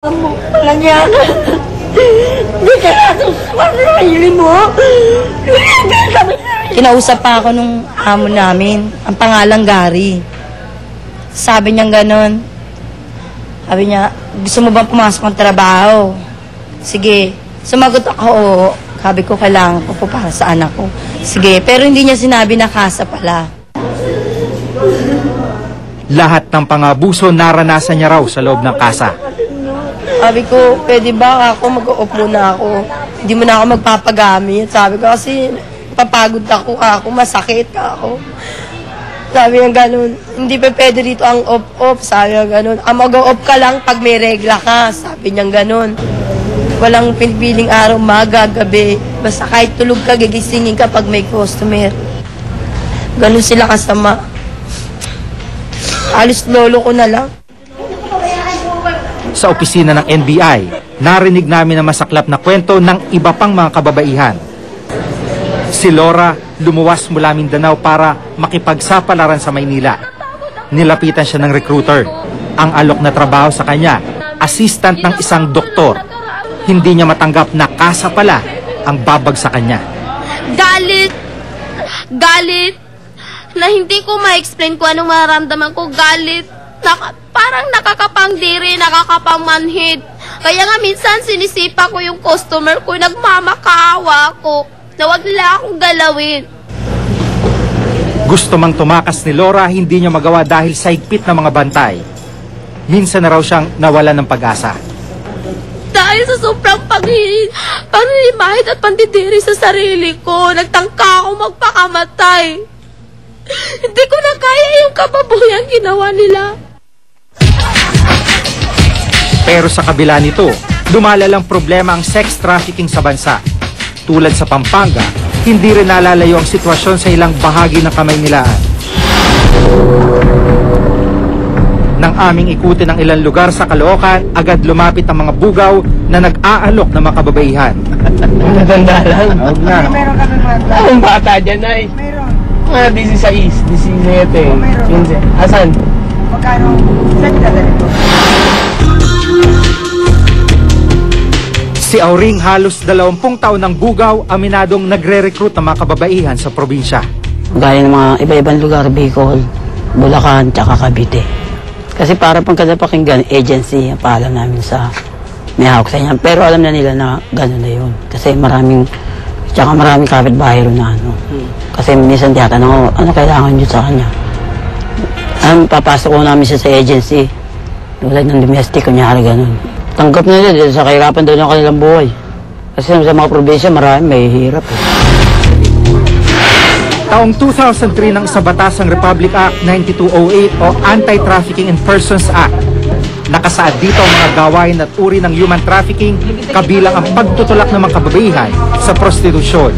Walang yan. Hindi ka natin sarili mo. Kinausap pa ako nung amo namin, ang pangalang Gary. Sabi niya ganon. Sabi niya, gusto mo bang pumasok ng trabaho? Sige. Sumagot ako, oo. Sabi ko, kailangan ko po para sa anak ko. Sige, pero hindi niya sinabi na kasa pala. Lahat ng pangabuso naranasan niya raw sa loob ng kasa. Sabi ko, pwede ba ako mag-o-off muna ako? Hindi mo na ako magpapagamit. Sabi ko, kasi papagod ako, masakit ako. Sabi niya ganun, hindi pa pwede dito ang off-off. Sabi niya ganun, mag-o-off ka lang pag may regla ka. Sabi niya ganun. Walang pinipiling araw, maga, gabi. Basta kahit tulog ka, gigisingin ka pag may customer. Ganun sila kasama. Alis lolo ko na lang. Sa opisina ng NBI, narinig namin ang masaklap na kwento ng iba pang mga kababaihan. Si Laura lumuwas mula Mindanao para makipagsapalaran sa Maynila. Nilapitan siya ng recruiter. Ang alok na trabaho sa kanya, assistant ng isang doktor. Hindi niya matanggap na kasa pala ang babag sa kanya. Galit na hindi ko ma-explain kung anong mararamdaman ko. Galit. Parang nakakapangdiri, nakakapangmanhid. Kaya nga minsan sinisipa ko yung customer ko, nagmamakaawa ko na wag nila akong galawin. Gusto mang tumakas ni Laura, hindi niya magawa dahil sa higpit na mga bantay. Minsan na raw siyang nawalan ng pag-asa. Dahil sa sobrang panghihimahid at pandidiri sa sarili ko, nagtangka ako magpakamatay. Hindi ko na kaya yung kababoyang ginawa nila. Pero sa kabila nito, lumalalang problema ang sex trafficking sa bansa. Tulad sa Pampanga, hindi rin nalalayo ang sitwasyon sa ilang bahagi ng Kamaynilaan. Nang aming ikutin ang ilang lugar sa Caloocan, agad lumapit ang mga bugaw na nag-aalok ng mga kababaihan. Natanda lang. Meron kami mga Ang bata dyan ay. Meron. Mga 16, 17, 15. Asan? Magkano? Saan dadalhin ko? Si Auring, halos 20 taon ng bugaw, aminadong nagre-recruit ng mga kababaihan sa probinsya. Gaya ng mga iba-ibang lugar, Bicol, Bulacan, tsaka Cavite. Kasi para pang kadapakinggan, agency, ang paalam namin sa may hawak sa inyo. Pero alam na nila na gano'n na yun. Kasi maraming kapitbahay rin na ano. Kasi minsan tiyatanong ko, ano kailangan nyo sa kanya? Papasok ko namin siya sa agency. Tulad ng domestic, kunyari gano'n. Tanggap na nila sa kahirapan daw ng kanilang buhay. Kasi sa mga probinsya, marami may hirap. Taong 2003 ng isa batasang Republic Act 9208 o Anti-Trafficking in Persons Act. Nakasaad dito ang mga gawain at uri ng human trafficking, kabilang ang pagtutulak ng mga kababaihan sa prostitusyon.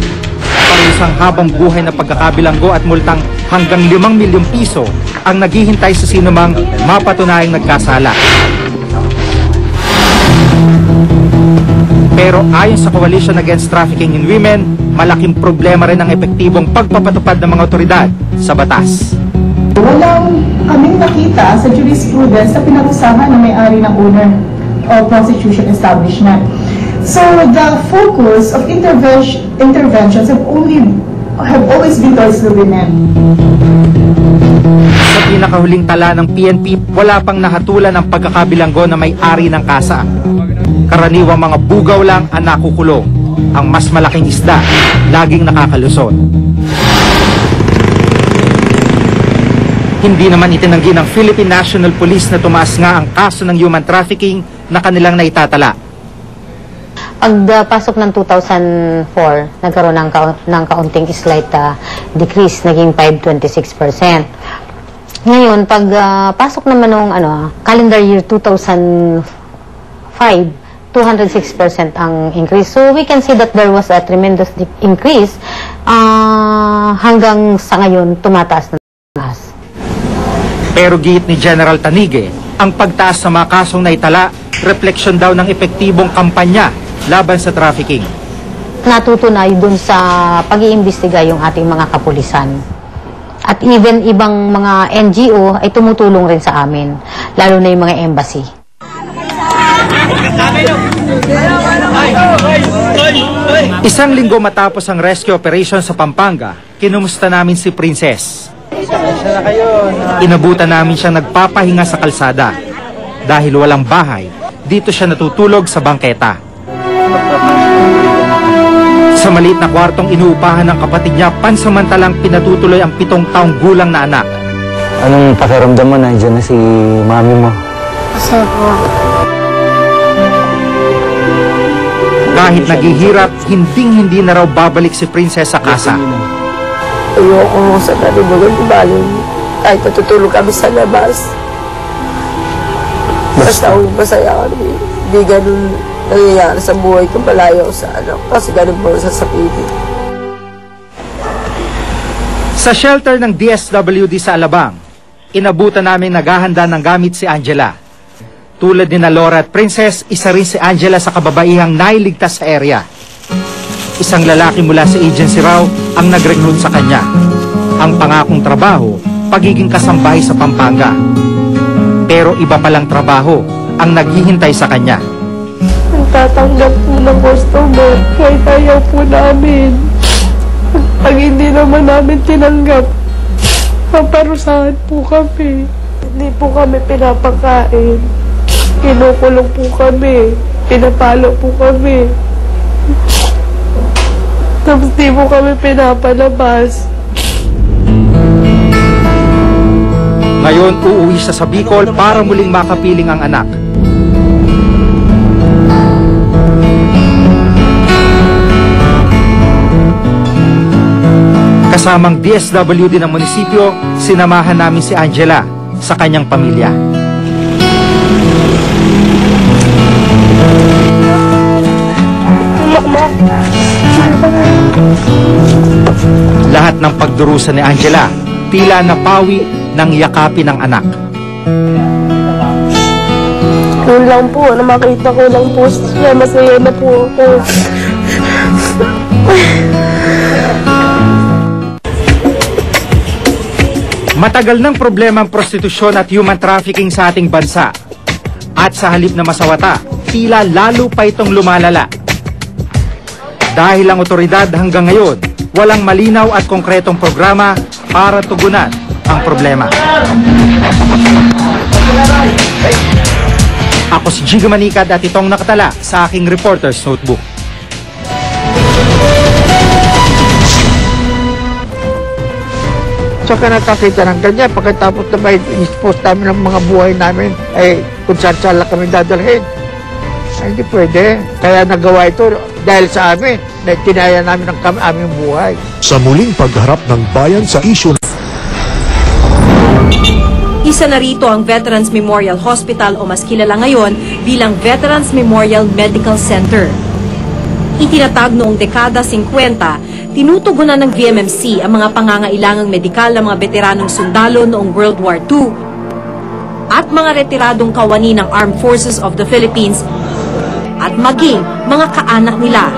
Parusang habang buhay na pagkakabilanggo at multang hanggang 5 milyong piso ang naghihintay sa sinumang mapatunayang nagkasala. Pero ayon sa Coalition Against Trafficking in Women, malaking problema rin ang epektibong pagpapatupad ng mga otoridad sa batas. Walang kaming nakita sa jurisprudence na pinag-usapan na may-ari ng owner o prostitution establishment. So the focus of interventions have always been towards the women. Sa pinakahuling tala ng PNP, wala pang nahatulan ang pagkakabilanggo na may-ari ng kasa. Karaniwang mga bugaw lang ang nakukulong. Ang mas malaking isda, laging nakakalusot. Hindi naman itinanggi ng Philippine National Police na tumaas nga ang kaso ng human trafficking na kanilang naitatala. Pagpasok ng 2004, nagkaroon ng kaunting slight decrease, naging 5.26%. Ngayon, pagpasok naman ng calendar year 2005, 206% ang increase. So we can see that there was a tremendous increase hanggang sa ngayon tumataas na taas. Pero giit ni General Tanige, ang pagtaas sa mga kasong naitala, refleksyon daw ng epektibong kampanya laban sa trafficking. Natutunay dun sa pag-iimbestiga yung ating mga kapulisan. At even ibang mga NGO ay tumutulong rin sa amin, lalo na yung mga embassy. Isang linggo matapos ang rescue operation sa Pampanga, kinumusta namin si Princess. Inabutan namin siyang nagpapahinga sa kalsada. Dahil walang bahay, dito siya natutulog sa bangketa. Sa maliit na kwartong inuupahan ng kapatid niya, pansamantalang pinatutuloy ang 7 taong gulang na anak. Anong pakiramdam mo? Nandiyan na si mami mo. Kahit naghihirap, hinding-hindi na raw babalik si Princess sa kasa. Ayoko sa kanibugan, ibalin. Kahit natutulog kami sa labas. Basta masaya kami. Hindi ganun nangyayari sa buhay ko, malayo sa anak. Kasi ganun po sasapitin. Sa shelter ng DSWD sa Alabang, inabutan namin naghahanda ng gamit si Angela. Tulad ni na Laura at Princess, isa rin si Angela sa kababaihang nailigtas sa area. Isang lalaki mula sa agency raw ang nag-recruit sa kanya. Ang pangakong trabaho, pagiging kasambahay sa Pampanga. Pero iba palang trabaho ang naghihintay sa kanya. Tatanggap po ng customer kahit ayaw po namin. Pag hindi naman namin tinanggap, paparusahan po kami. Hindi po kami pinapakain. Kinukulong po kami. Pinapalo po kami. Tapos di po kami pinapalabas. Ngayon, uuwi siya sa Bicol para muling makapiling ang anak. Kasamang DSWD ng munisipyo, sinamahan namin si Angela sa kanyang pamilya. Lahat ng pagdurusa ni Angela, tila napawi ng yakapin ng anak. Yun lang po, na makita ko lang po siya, masaya na po ako. Matagal ng problema ang prostitusyon at human trafficking sa ating bansa. At sa halip na masawata, tila lalo pa itong lumalala. Dahil ang otoridad hanggang ngayon, walang malinaw at konkretong programa para tugunan ang problema. Ako si Giga Manicad at itong nakatala sa aking Reporter's Notebook. Saka nakakita ng ganyan, pagkatapos na may dispose namin ng mga buhay namin, ay kung saan lang kami dadalhin. Ay, hindi pwede. Kaya nagawa ito dahil sa amin, na tinaya namin ang aming buhay. Sa muling pagharap ng bayan sa isyu. Isa na rito ang Veterans Memorial Hospital o mas kilala ngayon bilang Veterans Memorial Medical Center. Itinatag noong dekada 50, tinutugunan ng VMMC ang mga pangangailangang medikal ng mga veteranong sundalo noong World War II at mga retiradong kawani ng Armed Forces of the Philippines at maging mga kaanak nila.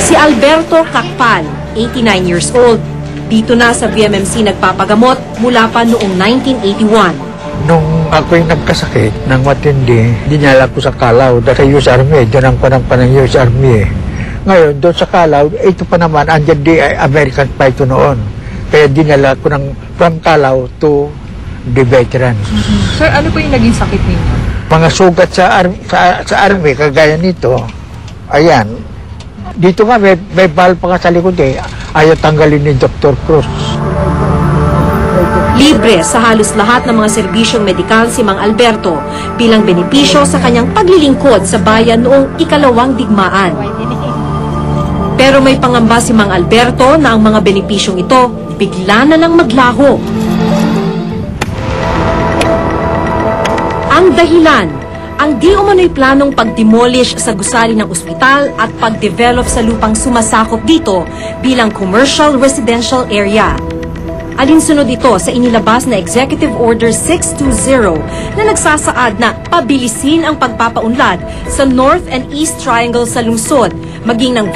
Si Alberto Cacpal, 89 years old, dito na sa VMMC nagpapagamot mula pa noong 1981. Nung ako'y nagkasakit ng matindi, dinala ko sa Calao, dahil sa US Army, doon ang panampan ng US Army eh. Ngayon, doon sa Calao, ito pa naman, andyan di American Python noon. Kaya dinala ko from Calao to the veterans. Sir, ano po yung naging sakit ninyo? Mga sugat sa Army, kagaya nito, ayan. Dito nga, may bal pa ka sa likod eh. Ayaw tanggalin ni Dr. Cruz. Libre sa halos lahat ng mga serbisyong medikal si Mang Alberto bilang benepisyo sa kanyang paglilingkod sa bayan noong ikalawang digmaan. Pero may pangamba si Mang Alberto na ang mga benepisyong ito bigla na lang maglaho. Ang dahilan, ang di umano'y planong pag-demolish sa gusali ng ospital at pag-develop sa lupang sumasakop dito bilang commercial residential area. Alinsunod ito sa inilabas na Executive Order 620 na nagsasaad na pabilisin ang pagpapaunlad sa North and East Triangle sa lungsod, maging ng